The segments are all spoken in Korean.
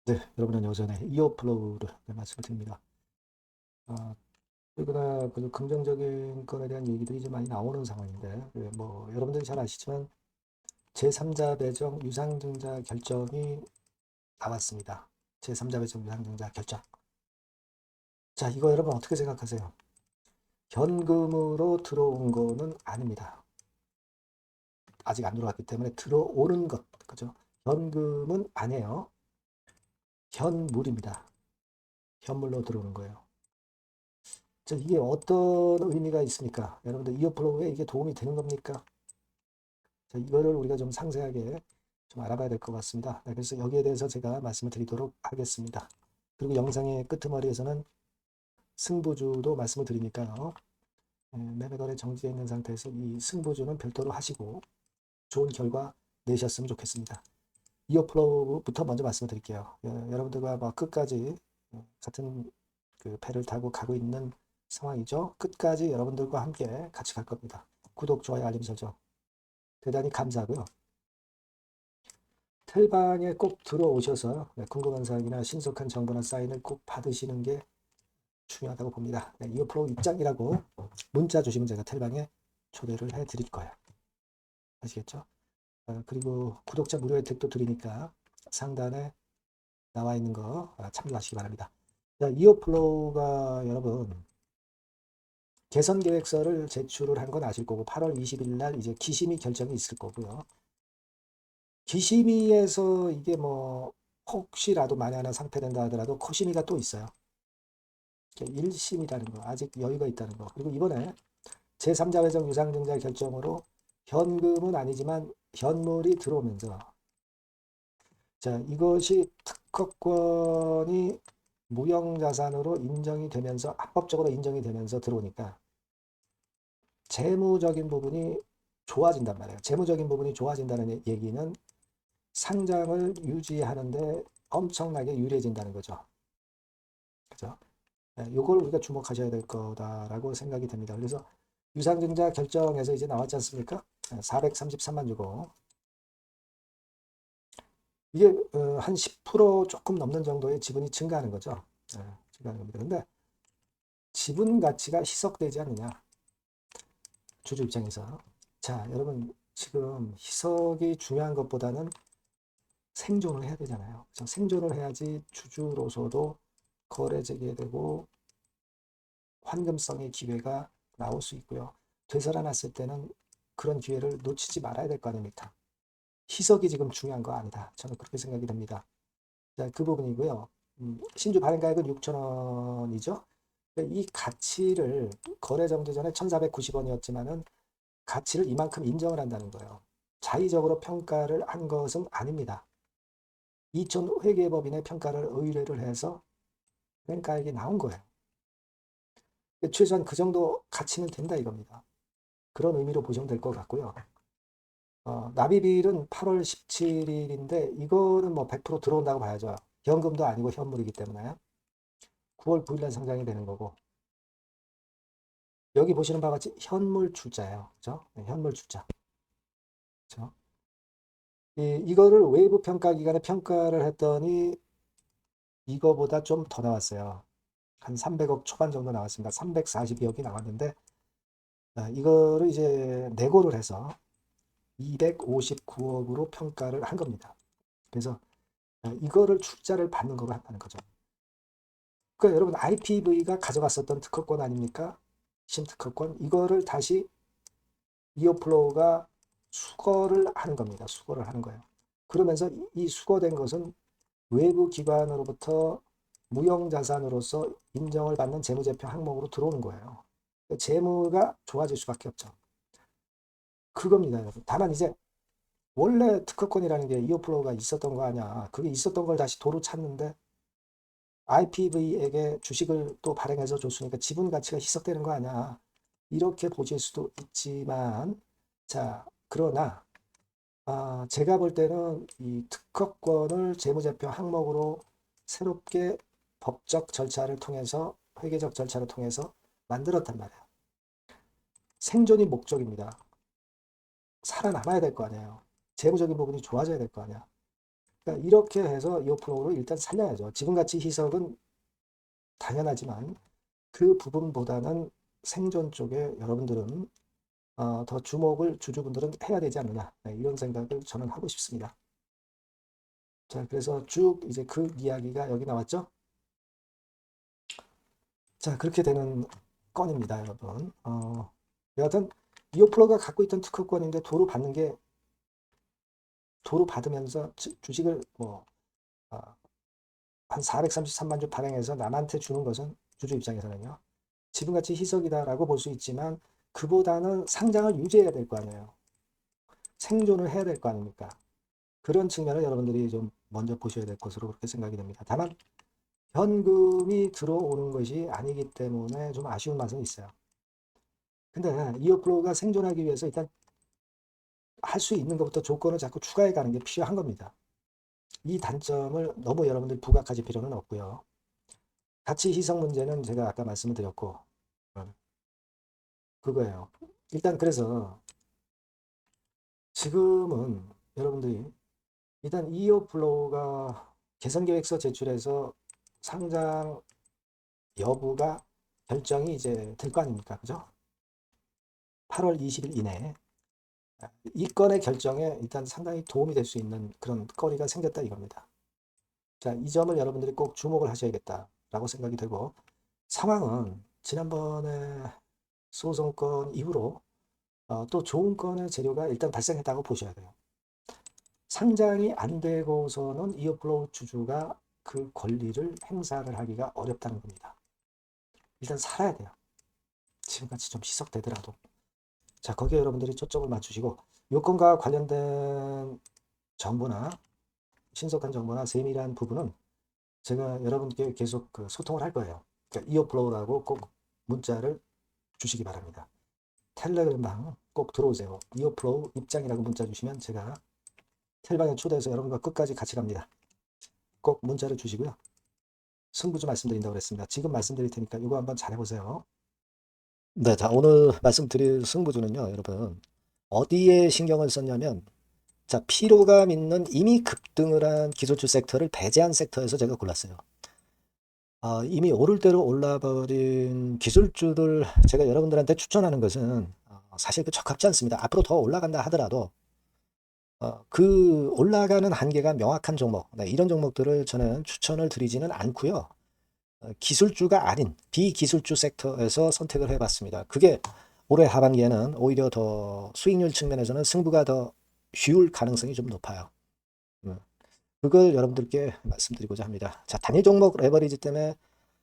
네, 여러분은 여전히 이어플로우를 말씀을 드립니다. 아, 최근에 그 긍정적인 건에 대한 얘기들이 좀 많이 나오는 상황인데, 뭐 여러분들이 잘 아시지만 제3자 배정 유상증자 결정이 나왔습니다. 제3자 배정 유상증자 결정. 자, 이거 여러분 어떻게 생각하세요? 현금으로 들어온 거는 아닙니다. 아직 안 들어왔기 때문에 들어오는 것, 그죠? 현금은 아니에요. 현물입니다. 현물로 들어오는 거예요. 자, 이게 어떤 의미가 있습니까? 여러분들 이어플로우에 이게 도움이 되는 겁니까? 자, 이거를 우리가 좀 상세하게 좀 알아봐야 될 것 같습니다. 네, 그래서 여기에 대해서 제가 말씀을 드리도록 하겠습니다. 그리고 영상의 끄트머리에서는 승부주도 말씀을 드리니까요. 매매거래 정지해 있는 상태에서 이 승부주는 별도로 하시고 좋은 결과 내셨으면 좋겠습니다. 이어플로우부터 먼저 말씀을 드릴게요. 여러분들과 뭐 끝까지 같은 그 배를 타고 가고 있는 상황이죠. 끝까지 여러분들과 함께 같이 갈 겁니다. 구독, 좋아요, 알림 설정 대단히 감사하고요. 텔방에 꼭 들어오셔서 궁금한 사항이나 신속한 정보나 사인을 꼭 받으시는 게 중요하다고 봅니다. 이어플로우 입장이라고 문자 주시면 제가 텔방에 초대를 해드릴 거예요. 아시겠죠? 그리고 구독자 무료 혜택도 드리니까 상단에 나와 있는 거 참조하시기 바랍니다. 자, 이어플로우가 여러분 개선 계획서를 제출을 한 건 아실 거고 8월 20일 날 이제 기심의 결정이 있을 거고요. 기심의에서 이게 뭐 혹시라도 만에 하나 상폐된다 하더라도 코심의가 또 있어요. 1심이라는 거 아직 여유가 있다는 거. 그리고 이번에 제3자 배정 유상증자 결정으로 현금은 아니지만 현물이 들어오면서 자, 이것이 특허권이 무형자산으로 인정이 되면서 합법적으로 인정이 되면서 들어오니까 재무적인 부분이 좋아진단 말이에요. 재무적인 부분이 좋아진다는 얘기는 상장을 유지하는데 엄청나게 유리해진다는 거죠. 그죠? 이걸 우리가 주목하셔야 될 거다라고 생각이 됩니다. 그래서 유상증자 결정에서 이제 나왔지 않습니까? 433만 주고 이게 한 10% 조금 넘는 정도의 지분이 증가하는 거죠. 증가하는 겁니다. 근데 지분 가치가 희석되지 않느냐 주주 입장에서 자 여러분 지금 희석이 중요한 것보다는 생존을 해야 되잖아요. 생존을 해야지 주주로서도 거래 재개되고 환금성의 기회가 나올 수 있고요. 되살아났을 때는 그런 기회를 놓치지 말아야 될 거 아닙니까? 희석이 지금 중요한 거 아니다. 저는 그렇게 생각이 됩니다. 자, 그 부분이고요. 신주 발행가액은 6천 원이죠. 이 가치를 거래 정지 전에 1,490원이었지만은 가치를 이만큼 인정을 한다는 거예요. 자의적으로 평가를 한 것은 아닙니다. 2천 회계법인의 평가를 의뢰를 해서 평가액이 나온 거예요. 최소한 그 정도 가치는 된다 이겁니다. 그런 의미로 보시면 될 것 같고요. 납입일은 8월 17일인데 이거는 뭐 100% 들어온다고 봐야죠. 현금도 아니고 현물이기 때문에 9월 9일 날 상장이 되는 거고 여기 보시는 바와 같이 현물 출자예요. 그죠? 네, 현물 출자. 그죠? 이거를 외부 평가 기관에 평가를 했더니 이거보다 좀 더 나왔어요. 한 300억 초반 정도 나왔습니다. 342억이 나왔는데 이거를 이제 내고를 해서 259억으로 평가를 한 겁니다. 그래서 이거를 출자를 받는 거가 한다는 거죠. 그러니까 여러분 IPV가 가져갔었던 특허권 아닙니까? 신특허권 이거를 다시 이어플로우가 수거를 하는 겁니다. 수거를 하는 거예요. 그러면서 이 수거된 것은 외부 기관으로부터 무형자산으로서 인정을 받는 재무제표 항목으로 들어오는 거예요. 재무가 좋아질 수밖에 없죠. 그겁니다, 여러분. 다만 이제 원래 특허권이라는 게 이어플로우가 있었던 거 아니야. 그게 있었던 걸 다시 도로 찾는데 IPV에게 주식을 또 발행해서 줬으니까 지분 가치가 희석되는 거 아니야. 이렇게 보실 수도 있지만 자, 그러나 제가 볼 때는 이 특허권을 재무제표 항목으로 새롭게 법적 절차를 통해서 회계적 절차를 통해서 만들었단 말이에요. 생존이 목적입니다. 살아남아야 될 거 아니에요. 재무적인 부분이 좋아져야 될 거 아니야. 그러니까 이렇게 해서 이어플로우를 일단 살려야죠. 지분가치 희석은 당연하지만 그 부분보다는 생존 쪽에 여러분들은 더 주목을 주주분들은 해야 되지 않느냐, 네, 이런 생각을 저는 하고 싶습니다. 자, 그래서 쭉 이제 그 이야기가 여기 나왔죠. 자, 그렇게 되는 건입니다, 여러분. 여하튼 이어플로우가 갖고 있던 특허권인데 도로 받으면서 주식을 뭐 한 433만 주 발행해서 남한테 주는 것은 주주 입장에서는요, 지분가치 희석이다라고 볼 수 있지만 그보다는 상장을 유지해야 될 거 아니에요. 생존을 해야 될 거 아닙니까? 그런 측면을 여러분들이 좀 먼저 보셔야 될 것으로 그렇게 생각이 됩니다. 다만 현금이 들어오는 것이 아니기 때문에 좀 아쉬운 맛은 있어요. 근데 이어플로우가 생존하기 위해서 일단 할 수 있는 것부터 조건을 자꾸 추가해 가는 게 필요한 겁니다. 이 단점을 너무 여러분들이 부각하실 필요는 없고요. 가치 희석 문제는 제가 아까 말씀을 드렸고, 그거예요. 일단 그래서 지금은 여러분들이 일단 이어플로우가 개선계획서 제출해서 상장 여부가 결정이 이제 될 거 아닙니까? 그죠? 8월 20일 이내에 이 건의 결정에 일단 상당히 도움이 될 수 있는 그런 거리가 생겼다 이겁니다. 자, 이 점을 여러분들이 꼭 주목을 하셔야겠다라고 생각이 되고, 상황은 지난번에 소송건 이후로 또 좋은 건의 재료가 일단 발생했다고 보셔야 돼요. 상장이 안 되고서는 이어플로우 주주가 그 권리를 행사를 하기가 어렵다는 겁니다. 일단 살아야 돼요. 지금같이 좀 희석되더라도. 자, 거기에 여러분들이 초점을 맞추시고 요건과 관련된 정보나 신속한 정보나 세밀한 부분은 제가 여러분께 계속 소통을 할 거예요. 그러니까 이어플로우라고 꼭 문자를 주시기 바랍니다. 텔레그램방 꼭 들어오세요. 이어플로우 입장이라고 문자 주시면 제가 텔방에 초대해서 여러분과 끝까지 같이 갑니다. 꼭 문자를 주시고요. 승부주 말씀드린다고 그랬습니다. 지금 말씀드릴 테니까 이거 한번 잘해보세요. 네, 자, 오늘 말씀드릴 승부주는요, 여러분. 어디에 신경을 썼냐면, 자, 피로감 있는 이미 급등을 한 기술주 섹터를 배제한 섹터에서 제가 골랐어요. 이미 오를 대로 올라버린 기술주들 제가 여러분들한테 추천하는 것은 사실 적합지 않습니다. 앞으로 더 올라간다 하더라도 그 올라가는 한계가 명확한 종목, 네, 이런 종목들을 저는 추천을 드리지는 않고요. 기술주가 아닌 비기술주 섹터에서 선택을 해봤습니다. 그게 올해 하반기에는 오히려 더 수익률 측면에서는 승부가 더 쉬울 가능성이 좀 높아요. 그걸 여러분들께 말씀드리고자 합니다. 자, 단일 종목 레버리지 때문에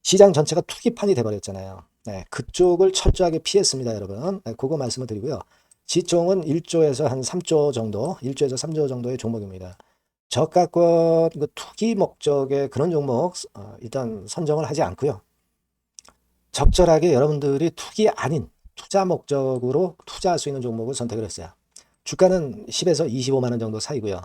시장 전체가 투기판이 돼버렸잖아요. 네, 그쪽을 철저하게 피했습니다, 여러분. 네, 그거 말씀을 드리고요. 지총은 1조에서 한 3조 정도, 1조에서 3조 정도의 종목입니다. 저가권 투기 목적의 그런 종목 일단 선정을 하지 않고요. 적절하게 여러분들이 투기 아닌 투자 목적으로 투자할 수 있는 종목을 선택을 했어요. 주가는 10에서 25만 원 정도 사이고요.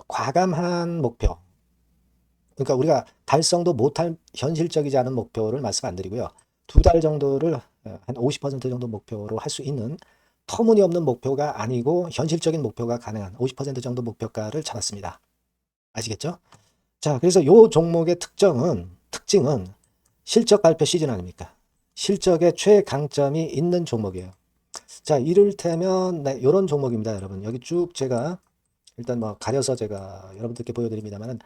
과감한 목표, 그러니까 우리가 달성도 못할 현실적이지 않은 목표를 말씀 안 드리고요. 2달 정도를 한 50% 정도 목표로 할 수 있는 터무니없는 목표가 아니고 현실적인 목표가 가능한 50% 정도 목표가를 잡았습니다. 아시겠죠? 자, 그래서 이 종목의 특징은 실적 발표 시즌 아닙니까? 실적의 최강점이 있는 종목이에요. 자, 이를테면 네, 이런 종목입니다, 여러분. 여기 쭉 제가 일단 뭐 가려서 제가 여러분들께 보여드립니다만은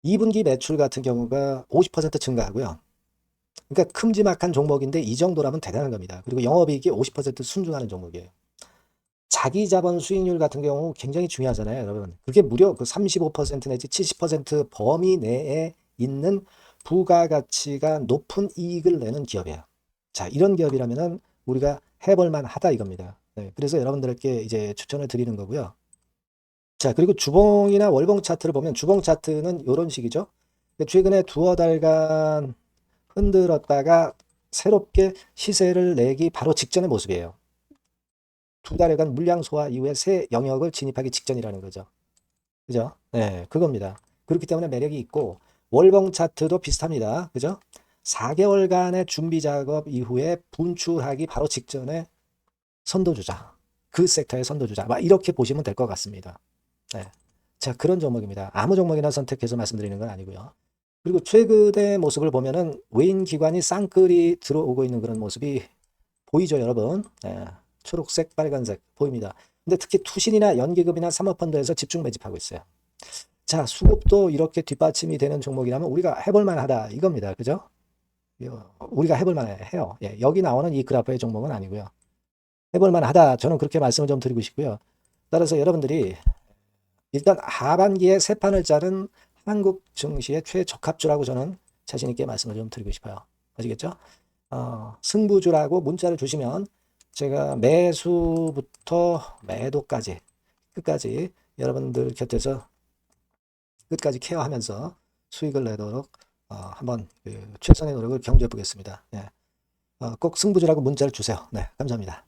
2분기 매출 같은 경우가 50% 증가하고요. 그러니까 큼지막한 종목인데 이 정도라면 대단한 겁니다. 그리고 영업이익이 50% 순증하는 종목이에요. 자기 자본 수익률 같은 경우 굉장히 중요하잖아요, 여러분. 그게 무려 그 35% 내지 70% 범위 내에 있는 부가가치가 높은 이익을 내는 기업이에요. 자, 이런 기업이라면은 우리가 해볼만 하다 이겁니다. 네, 그래서 여러분들께 이제 추천을 드리는 거고요. 자, 그리고 주봉이나 월봉 차트를 보면 주봉 차트는 이런 식이죠. 최근에 두어 달간 흔들었다가 새롭게 시세를 내기 바로 직전의 모습이에요. 2달여간 물량 소화 이후에 새 영역을 진입하기 직전이라는 거죠. 그죠? 네, 그겁니다. 그렇기 때문에 매력이 있고 월봉 차트도 비슷합니다. 그죠? 4개월간의 준비 작업 이후에 분출하기 바로 직전에 선도주자. 그 섹터의 선도주자. 막 이렇게 보시면 될 것 같습니다. 네. 자, 그런 종목입니다. 아무 종목이나 선택해서 말씀드리는 건 아니고요. 그리고 최근의 모습을 보면은 외인 기관이 쌍끌이 들어오고 있는 그런 모습이 보이죠, 여러분? 예, 초록색, 빨간색 보입니다. 근데 특히 투신이나 연기금이나 사모펀드에서 집중 매집하고 있어요. 자, 수급도 이렇게 뒷받침이 되는 종목이라면 우리가 해볼 만하다 이겁니다. 그죠? 우리가 해볼 만해요. 예, 여기 나오는 이 그래프의 종목은 아니고요. 해볼 만하다. 저는 그렇게 말씀을 좀 드리고 싶고요. 따라서 여러분들이 일단 하반기에 새 판을 짜는 한국 증시의 최적합주라고 저는 자신 있게 말씀을 좀 드리고 싶어요. 아시겠죠? 승부주라고 문자를 주시면 제가 매수부터 매도까지 끝까지 여러분들 곁에서 끝까지 케어하면서 수익을 내도록 한번 최선의 노력을 경주해 보겠습니다. 네. 꼭 승부주라고 문자를 주세요. 네, 감사합니다.